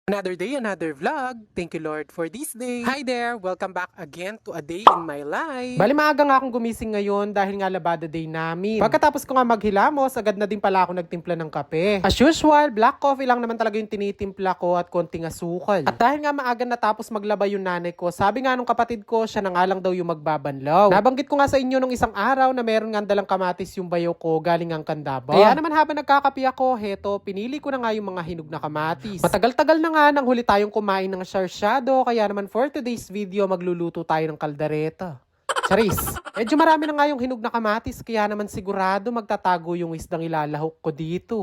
Another day, another vlog. Thank you Lord for this day. Hi there! Welcome back again to a day in my life. Bali maaga nga akong gumising ngayon dahil nga labada day namin. Pagkatapos ko nga maghilamos, agad na din pala ako nagtimpla ng kape. As usual, black coffee lang naman talaga yung tinitimpla ko at konting asukal. At dahil nga maaga natapos maglaba yung nanay ko, sabi nga nung kapatid ko, siya na nga lang daw yung magbabanlaw. Nabanggit ko nga sa inyo nung isang araw na meron nga dalang kamatis yung bayo ko galing ang Candaba. Kaya naman habang nagkakape ako, heto, pinili ko na nga yung mga hinog na kamatis. Matagal-tagal na nga nang huli tayong kumain ng sarsyado, kaya naman for today's video magluluto tayo ng kaldereta. Charis. Medyo marami na nga yung hinog na kamatis, kaya naman sigurado magtatago yung isdang ilalahok ko dito.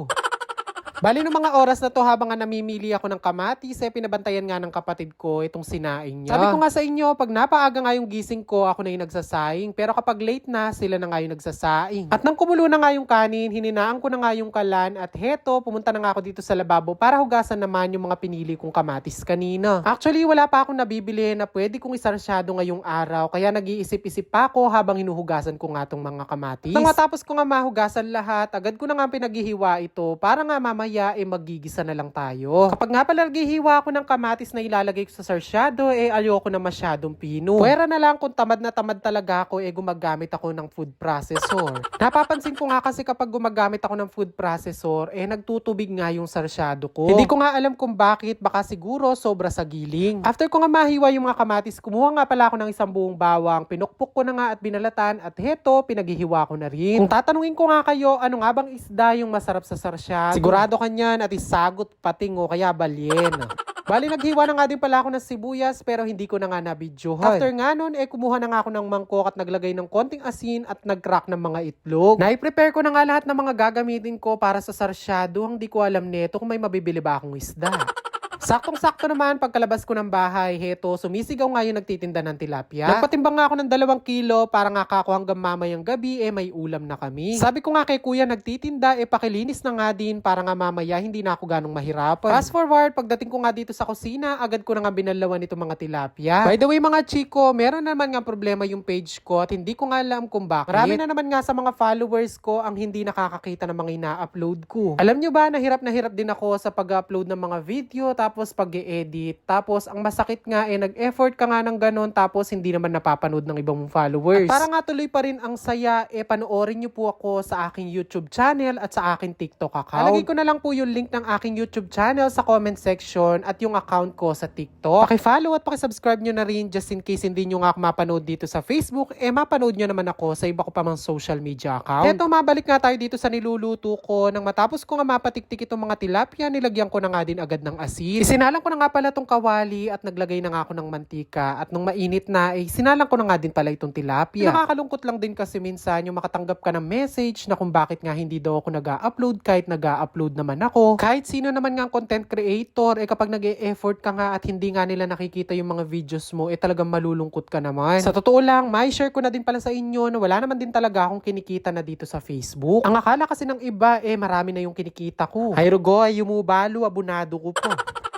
Bali nung mga oras na to habang nga namimili ako ng kamatis, pinabantayan nga ng kapatid ko itong sinaing niya. Sabi ko nga sa inyo, pag napaaga nga yung gising ko, ako na yung nagsasaing. Pero kapag late na, sila na nga yung nagsasaing. At nang kumulo na nga yung kanin, hininaan ko na nga yung kalan. At heto, pumunta na nga ako dito sa lababo para hugasan naman yung mga pinili kong kamatis kanina. Actually, wala pa akong nabibili na pwede kong isarsyado ngayong araw. Kaya nag-iisip-isip pa ako habang hinuhugasan ko nga tong mga kamatis. Nang matapos ko nga mahugasan lahat, agad ko na nga pinaghihiwa ito para nga mamaya magigisa na lang tayo. Kapag nga pala naghihiwa ako ng kamatis na ilalagay ko sa sarsyado, ayoko na masyadong pino. Pwera na lang kung tamad na tamad talaga ako, gumagamit ako ng food processor. Napapansin ko nga kasi kapag gumagamit ako ng food processor, nagtutubig nga yung sarsyado ko. Hindi ko nga alam kung bakit, baka siguro sobra sa giling. After ko nga mahiwa yung mga kamatis, kumuha nga pala ako ng isang buong bawang, pinukpok ko na nga at binalatan, at heto, pinaghihiwa ko na rin. Kung tatanungin ko nga kayo, ano nga bang isda yung masarap sa sarsyado? Sigurado kanyan at isagot pating o kaya balyen. Bali naghiwa na nga din pala ako ng sibuyas pero hindi ko na nga nabidyohan. After nga nun, kumuha na nga ako ng mangkok at naglagay ng konting asin at nag-crack ng mga itlog. Nai-prepare ko na nga lahat ng mga gagamitin ko para sa sarsyado. Hindi ko alam neto kung may mabibili ba akong isda. Saktong-sakto naman pagkalabas ko ng bahay, heto, sumisigaw nga yung nagtitinda ng tilapia. Nagpatimbang nga ako ng 2 kilo para nga kako hanggang mamayang gabi, may ulam na kami. Sabi ko nga kay kuya nagtitinda, pakilinis na nga din para nga mamaya hindi na ako ganong mahirapan. Fast forward, pagdating ko nga dito sa kusina, agad ko na nga binalawan itong mga tilapia. By the way mga chiko, meron naman nga problema yung page ko at hindi ko nga alam kung bakit. Marami na naman nga sa mga followers ko ang hindi nakakakita ng mga ina-upload ko. Alam nyo ba, na hirap din ako sa pag-upload ng mga video, tapos pag-e-edit. Tapos, ang masakit nga nag-effort ka nga ng ganon, tapos hindi naman napapanood ng ibang followers. At para nga tuloy pa rin ang saya, panoorin nyo po ako sa aking YouTube channel at sa aking TikTok account. Alagay ko na lang po yung link ng aking YouTube channel sa comment section at yung account ko sa TikTok. Paki-follow at paki-subscribe nyo na rin just in case hindi nyo nga ako mapanood dito sa Facebook, mapanood nyo naman ako sa iba ko pa mang social media account. Eto, mabalik nga tayo dito sa niluluto ko. Nang matapos ko nga mapatiktik itong mga tilapia, nilagyan ko na nga din agad ng asin. Sinalang ko na nga pala itong kawali at naglagay na nga ako ng mantika at nung mainit na sinalang ko na nga din pala itong tilapia. Nakakalungkot lang din kasi minsan yung makatanggap ka ng message na kung bakit nga hindi daw ako nag-a-upload kahit nag-a-upload naman ako. Kahit sino naman nga content creator, kapag nag-e-effort ka nga at hindi nga nila nakikita yung mga videos mo, talagang malulungkot ka naman. Sa totoo lang, may share ko na din pala sa inyo na wala naman din talaga akong kinikita na dito sa Facebook. Ang akala kasi ng iba, marami na yung kinikita ko. Hayrogoy, yumubalo, abunado ko po.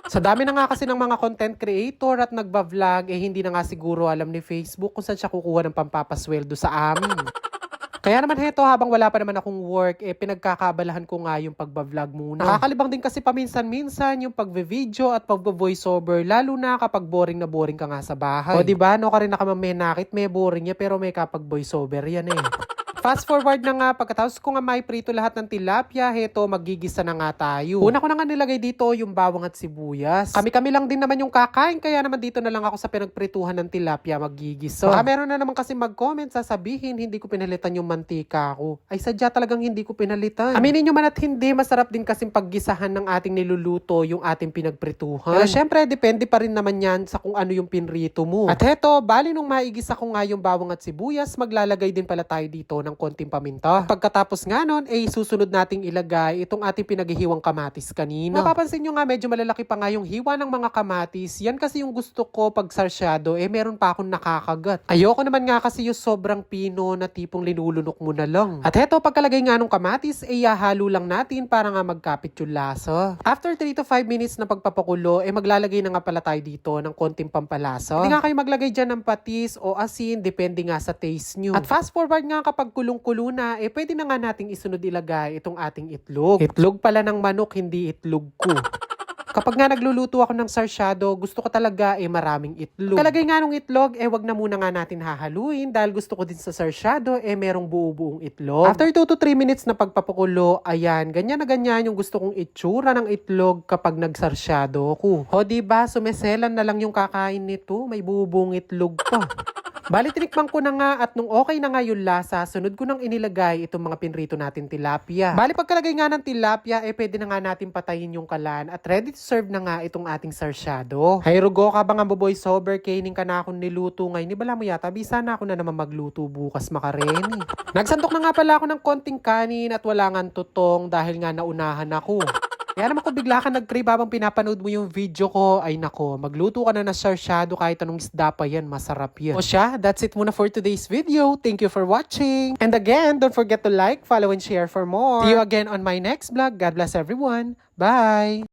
Sa dami na nga kasi ng mga content creator at nagba-vlog, hindi na nga siguro alam ni Facebook kung saan siya kukuha ng pampapasweldo sa amin. Kaya naman heto, habang wala pa naman akong work, pinagkakabalahan ko nga yung pagba-vlog muna. Nakakalibang din kasi paminsan-minsan yung pagve-video at pagvo-voiceover, lalo na kapag boring na boring ka nga sa bahay. O diba, no ka rin nakamamenakit, may boring niya pero may kapag-voiceover yan Fast forward na nga, pagkatapos ko nga may prito lahat ng tilapia, heto, magigisa na nga tayo. Una ko na nga nilagay dito yung bawang at sibuyas. Kami-kami lang din naman yung kakain, kaya naman dito na lang ako sa pinagprituhan ng tilapia magigisa. Baka meron na naman kasi mag-comment, sasabihin, hindi ko pinalitan yung mantika ko. Ay, sadya talagang hindi ko pinalitan. Aminin nyo man at hindi, masarap din kasing paggisahan ng ating niluluto yung ating pinagprituhan. Pero syempre, depende pa rin naman yan sa kung ano yung pinrito mo. At heto, bali nung maigisa ko nga yung bawang at sibuyas, maglalagay din pala tayo dito ng konting paminta. Pagkatapos nga nun, susunod nating ilagay itong ating pinaghihiwang kamatis kanina. Napapansin nyo nga, medyo malalaki pa nga yung hiwa ng mga kamatis. Yan kasi yung gusto ko pag sarsyado, meron pa akong nakakagat. Ayoko naman nga kasi yung sobrang pino na tipong linulunok mo na lang. At heto, pagkalagay nga ng kamatis, halo lang natin para nga magkapit yung lasa. After 3 to 5 minutes na pagpapakulo, maglalagay na nga pala tayo dito ng konting pampalasa. Hindi nga kayo maglagay dyan ng patis o asin, depende nga sa taste nyo. At fast forward nga kapag kulong-kulo na, pwede na nga nating isunod ilagay itong ating itlog. Itlog pala ng manok, hindi itlog ko. Kapag nga nagluluto ako ng sarsyado, gusto ko talaga maraming itlog. Kalagay nga nung itlog, wag na muna nga natin hahaluin dahil gusto ko din sa sarsyado, merong buo-buong itlog. After 2 to 3 minutes na pagpapakulo, ayan, ganyan na ganyan yung gusto kong itsura ng itlog kapag nagsarsyado ko. O diba, sumeselan na lang yung kakain nito, may buo-buong itlog pa. Bali, tinikman ko na nga at nung okay na nga yung lasa, sunod ko nang inilagay itong mga pinrito natin tilapia. Bali, pagkalagay nga ng tilapia, pwede na nga natin patayin yung kalan at ready to serve na nga itong ating sarsyado. Hay rugo ka ba nga boy sober, kainin ka na akong niluto ngayon. Bala mo yata, bisa na ako na naman magluto bukas makareni. Nagsantok na nga pala ako ng konting kanin at wala nga tutong dahil nga naunahan ako. Kaya naman kung bigla ka nag-crave habang pinapanood mo yung video ko, ay nako, magluto ka na ng sarsyado kahit anong isda pa yan, masarap yan. O siya, that's it muna for today's video. Thank you for watching. And again, don't forget to like, follow, and share for more. See you again on my next vlog. God bless everyone. Bye!